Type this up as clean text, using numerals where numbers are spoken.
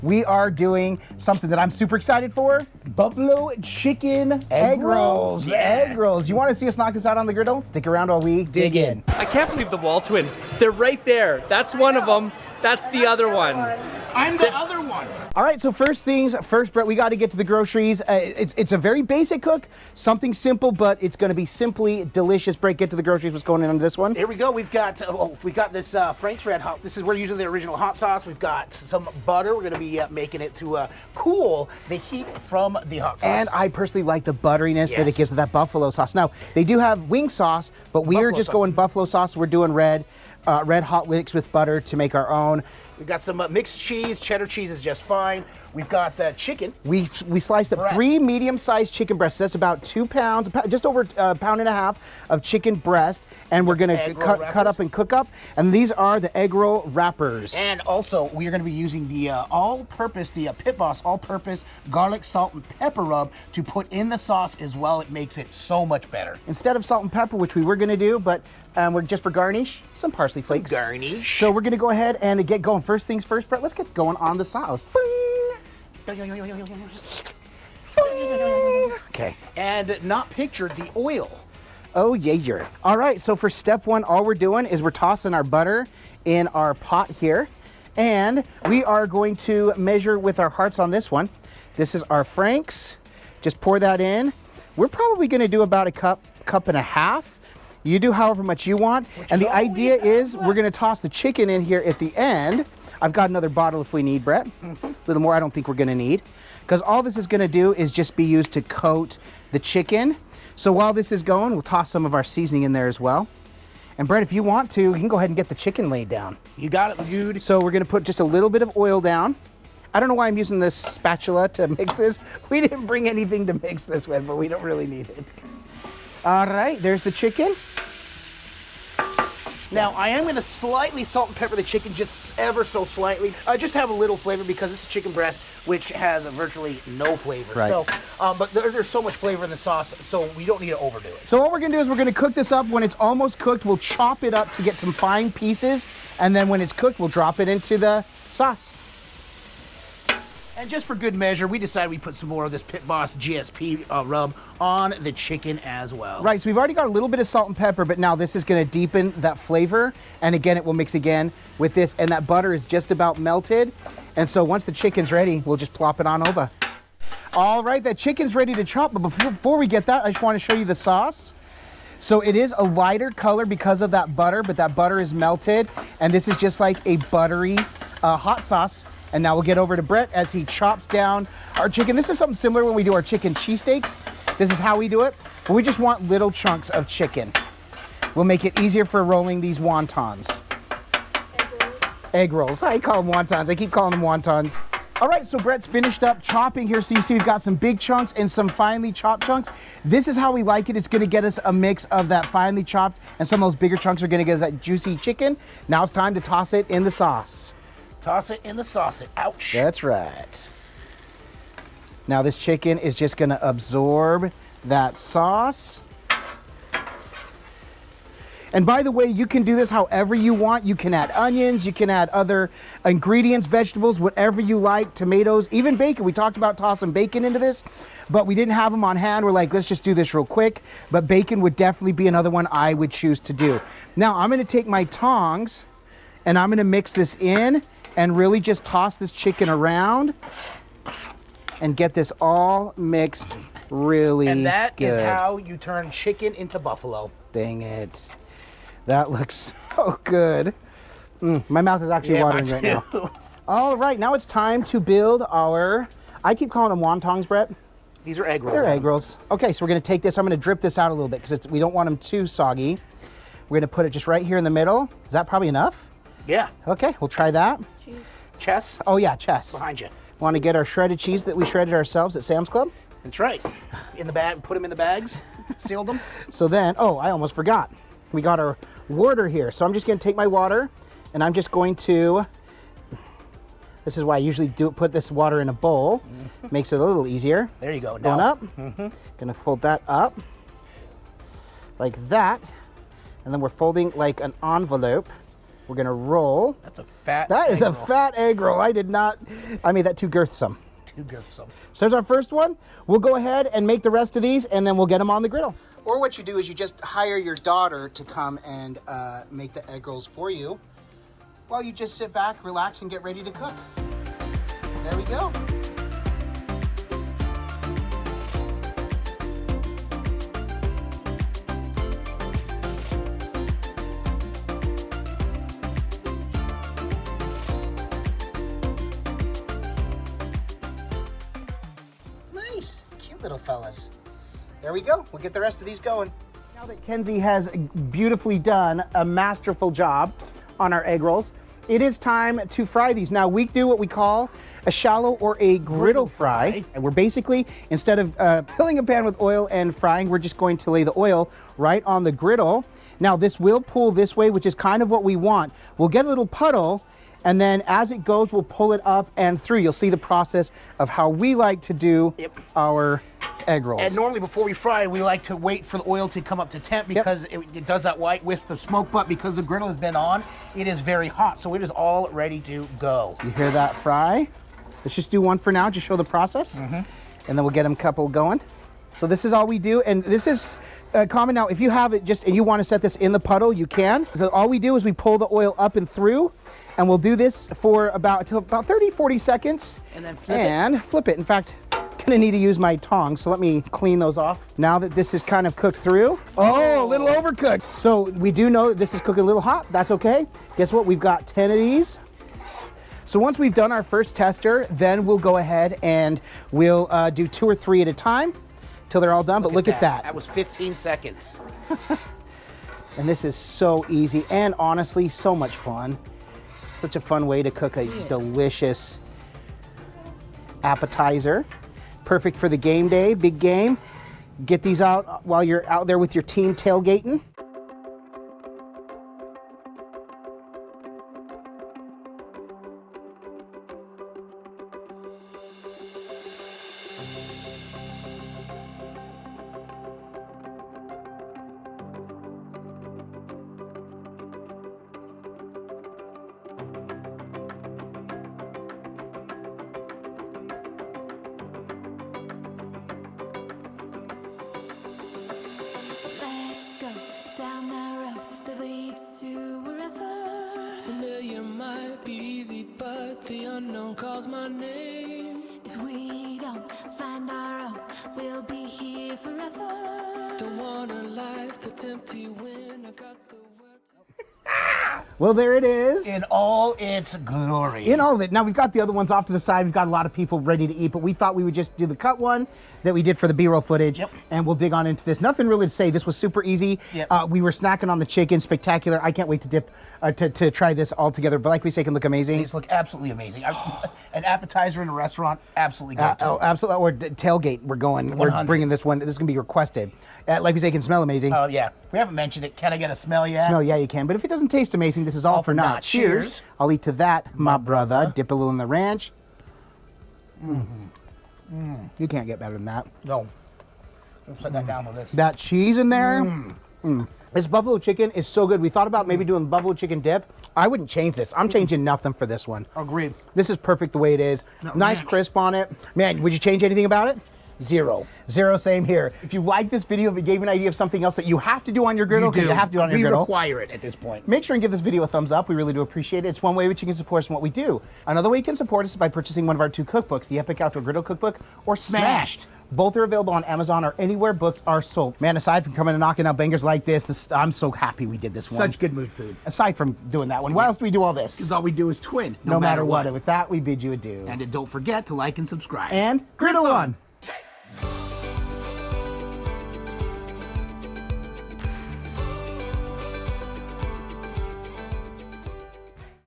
We are doing something that I'm super excited for. Buffalo chicken egg rolls. Yeah. Egg rolls. You want to see us knock this out on the griddle? Stick around while we dig in. I can't believe the WALTWINS. They're right there. That's one of them. That's the other one. I'm the other one. All right, so first things first, Brett, we got to get to the groceries. It's a very basic cook, something simple, but it's going to be simply delicious. Brett, get to the groceries. What's going in on this one? Here we go. We've got this Frank's Red Hot. This is where using the original hot sauce. We've got some butter. We're going to be making it to cool the heat from the hot sauce. And I personally like the butteriness that it Yes. gives to that buffalo sauce. Now, they do have wing sauce, but we are Buffalo just sauce. going buffalo sauce. We're doing red hot wicks with butter to make our own. We've got some mixed cheese. Cheddar cheese is just fine. We've got chicken. We sliced up Breast. 3 medium-sized chicken breasts. That's about 2 pounds, just over a pound and a half of chicken breast, and we're gonna Egg roll cut up and cook up. And these are the egg roll wrappers. And also, we are going to be using the Pit Boss all-purpose garlic, salt, and pepper rub to put in the sauce as well. It makes it so much better. Instead of salt and pepper, which we were gonna do, but we're just for garnish, some parsley flakes. Garnish. So we're gonna go ahead and get going. First things first, Brett, let's get going on the sauce. Okay. And not picture the oil. Oh, yeah. All right, so for step 1, all we're doing is we're tossing our butter in our pot here. And we are going to measure with our hearts on this one. This is our Frank's. Just pour that in. We're probably gonna do about a cup and a half. You do however much you want. And the idea is we're gonna toss the chicken in here at the end. I've got another bottle if we need, Brett. A little more I don't think we're gonna need. Because all this is gonna do is just be used to coat the chicken. So while this is going, we'll toss some of our seasoning in there as well. And Brett, if you want to, you can go ahead and get the chicken laid down. You got it, dude. So we're gonna put just a little bit of oil down. I don't know why I'm using this spatula to mix this. We didn't bring anything to mix this with, but we don't really need it. All right, there's the chicken. Now, I am going to slightly salt and pepper the chicken, just ever so slightly. Just to have a little flavor because this is chicken breast, which has virtually no flavor. Right. So, but there's so much flavor in the sauce, so we don't need to overdo it. So what we're gonna do is we're gonna cook this up. When it's almost cooked, we'll chop it up to get some fine pieces. And then when it's cooked, we'll drop it into the sauce. And just for good measure, we decided we put some more of this Pit Boss GSP rub on the chicken as well. Right, so we've already got a little bit of salt and pepper, but now this is gonna deepen that flavor. And again, it will mix again with this, and that butter is just about melted. And so once the chicken's ready, we'll just plop it on over. All right, that chicken's ready to chop, but before we get that, I just wanna show you the sauce. So it is a lighter color because of that butter, but that butter is melted. And this is just like a buttery hot sauce. And now we'll get over to Brett as he chops down our chicken. This is something similar when we do our chicken cheesesteaks. This is how we do it. But we just want little chunks of chicken. We'll make it easier for rolling these wontons. Egg rolls. I call them wontons. I keep calling them wontons. All right, so Brett's finished up chopping here. So you see we've got some big chunks and some finely chopped chunks. This is how we like it. It's gonna get us a mix of that finely chopped, and some of those bigger chunks are gonna get us that juicy chicken. Now it's time to toss it in the sauce. Toss it in the sauce. Ouch. That's right. Now this chicken is just gonna absorb that sauce. And by the way, you can do this however you want. You can add onions, you can add other ingredients, vegetables, whatever you like, tomatoes, even bacon. We talked about tossing bacon into this, but we didn't have them on hand. We're like, let's just do this real quick. But bacon would definitely be another one I would choose to do. Now I'm gonna take my tongs and I'm gonna mix this in and really just toss this chicken around and get this all mixed really good. And that is how you turn chicken into buffalo. Dang it. That looks so good. My mouth is actually watering right now. All right, now it's time to build our, I keep calling them wontons, Brett. These are egg rolls. They're egg rolls. Okay, so we're gonna take this, I'm gonna drip this out a little bit because we don't want them too soggy. We're gonna put it just right here in the middle. Is that probably enough? Yeah. Okay, we'll try that. Chess. Oh yeah, chest. Behind you. Want to get our shredded cheese that we shredded ourselves at Sam's Club? That's right. In the bag, put them in the bags, sealed them. So then, oh, I almost forgot. We got our water here. So I'm just gonna take my water and I'm just going to, this is why I usually put this water in a bowl. Makes it a little easier. There you go. Going Now, up. Gonna fold that up like that. And then we're folding like an envelope We're gonna roll. That's a fat That is egg a roll. fat egg roll. I made that too girthsome. Too girthsome. So there's our first one. We'll go ahead and make the rest of these, and then we'll get them on the griddle. Or what you do is you just hire your daughter to come and make the egg rolls for you, while you just sit back, relax, and get ready to cook. There we go. Nice, cute little fellas. There we go. We'll get the rest of these going. Now that Kenzie has beautifully done a masterful job on our egg rolls, it is time to fry these. Now we do what we call a shallow or a griddle fry. And we're basically, instead of filling a pan with oil and frying, we're just going to lay the oil right on the griddle. Now this will pull this way, which is kind of what we want. We'll get a little puddle, and then as it goes, we'll pull it up and through. You'll see the process of how we like to do our egg rolls. And normally before we fry, we like to wait for the oil to come up to temp because it does that white with the smoke, but because the griddle has been on, it is very hot, so it is all ready to go. You hear that fry? Let's just do one for now, just show the process, and then we'll get them couple going. So this is all we do, and this is common. Now, if you have it just, and you want to set this in the puddle, you can. So all we do is we pull the oil up and through, and we'll do this for about 30, 40 seconds. And then flip it. In fact, gonna need to use my tongs, so let me clean those off. Now that this is kind of cooked through. Oh, a little overcooked. So we do know this is cooking a little hot. That's okay. Guess what? We've got 10 of these. So once we've done our first tester, then we'll go ahead and we'll do 2 or 3 at a time till they're all done. But look at that. That was 15 seconds. And this is so easy and honestly so much fun. Such a fun way to cook a delicious appetizer. Perfect for the game day, big game. Get these out while you're out there with your team tailgating. Let's go down the road that leads to wherever. Familiar might be easy, but the unknown calls my name. If we don't find our own, we'll be here forever. Don't want a life that's empty when I got the words. Well, there it is. In all its glory. In all of it. Now we've got the other ones off to the side. We've got a lot of people ready to eat, but we thought we would just do the cut one that we did for the B-roll footage, and we'll dig on into this. Nothing really to say. This was super easy. We were snacking on the chicken, spectacular. I can't wait to dip to try this all together. But like we say, it can look amazing. These look absolutely amazing. An appetizer in a restaurant, absolutely good. Oh, absolutely. Or tailgate. We're going. We're 100. bringing this one. This is gonna be requested. Like we say, it can smell amazing. Oh yeah, we haven't mentioned it. Can I get a smell yet? Smell, yeah, you can. But if it doesn't taste amazing, this is all for naught. Cheers. I'll eat to that, my brother. Dip a little in the ranch. You can't get better than that. No. I'll set that down with this. That cheese in there. This buffalo chicken is so good. We thought about maybe doing buffalo chicken dip. I wouldn't change this. I'm changing nothing for this one. Agreed. This is perfect the way it is. Nice ranch. crisp on it. Man, would you change anything about it? Zero. Zero, same here. If you like this video, if it gave you an idea of something else that you have to do on your griddle, because you have to do on your We griddle. require it at this point. Make sure and give this video a thumbs up. We really do appreciate it. It's one way which you can support us in what we do. Another way you can support us is by purchasing one of our 2 cookbooks, the Epic Outdoor Griddle Cookbook or Smashed. Both are available on Amazon or anywhere books are sold. Man, aside from coming and knocking out bangers like this, I'm so happy we did this one. Such good mood food. Aside from doing that one, why else do we do all this? Because all we do is twin. No matter what. And with that, we bid you adieu. And don't forget to like and subscribe. And griddle on.